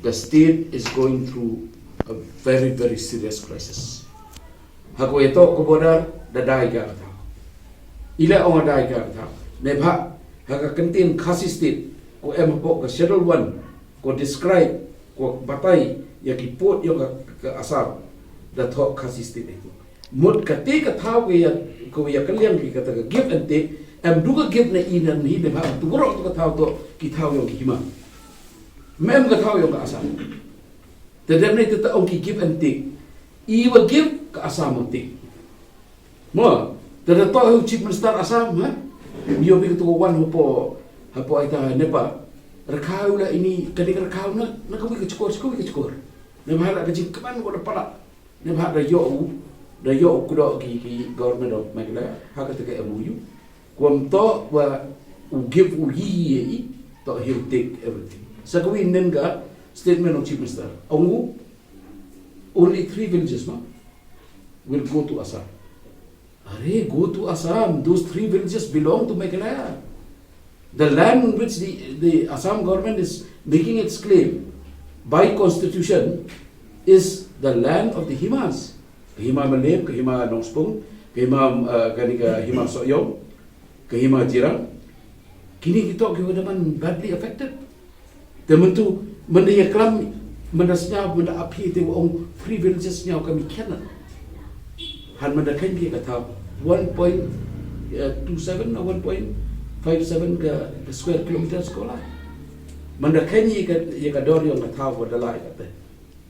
the state is going through a very, very serious crisis. Hako ito ko bodar dadai ga ta. Ila ong dadai ga ta. Nebha haka kentin khasi state ko empo ka schedule 1 ko describe ko batai ya ki port yo ka Assam da thok khasi state itu. Mut ka te ka thau ko ya kalian ki kata give and take am duga give na inan hi nebha tu ro to ka thau to ki thau yo ki hima. Mem ka thau yo ka Assam. Tadamne tata ong ki give and take. Iwa give ke Assam take. Mo, tada to chief minister Assam ha. Yo bi to wan hapo aita nepa. Rakau la ini kadang rakau na kawi ke cukur. Nebha la ke jingkaman ko na pala. Nebha da yo ku do ki government of Meghalaya ha ka take MOU. Kwam to wa give yi to he'll take everything. Sa kawi nenga statement of chief minister. Only 3 villages will go to Assam. Arey, go to Assam. Those 3 villages belong to Meghalaya. The land on which the Assam government is making its claim by constitution is the land of the Himas. Kahima Malem, Kahima Nongspung, Kahima Soyong, Kahima Jirang. Kini kita naman badly affected. Teman tu mendayaklam menasnya benda api itu orang free villages nya kami kena. Han mendakan dia kata 1.27 atau 1.57 ke square kilometer sekolah. Mendakan dia kata dor yang kata adalah kata.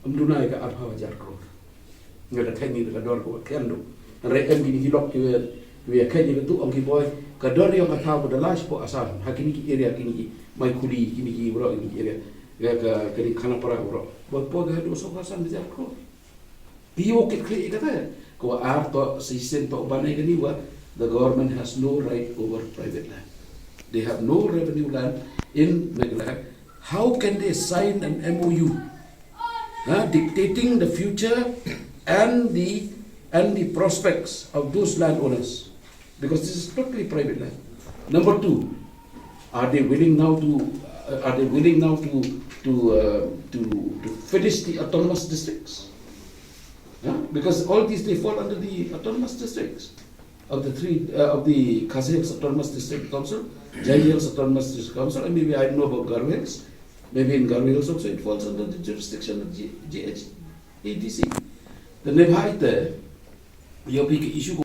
Amduna ka arha wajar ko. Mendakan dia kata dor ko kendo. Rekan gini hilok dia kan dia tu orang boy ka dor yang kata adalah sepo Assam. Hakini area kini mai kuli kini bro ini area. Kini kana para bro. Bapak gak ada sokasan di Jaka. Bio kit kata. Ko arto sistem to banai kini wa the government has no right over private land. They have no revenue land in Meghalaya. How can they sign an MOU dictating the future and the prospects of those landowners? Because this is totally private land. Number 2, are they willing now to finish the autonomous districts? Because all these they fall under the autonomous districts of the Khasi Hills Autonomous District Council, Jylla Hills Autonomous District Council, and maybe I don't know about Garo Hills. Maybe in Garo Hills also it falls under the jurisdiction of GHADC. The Nebhaite, your big issue.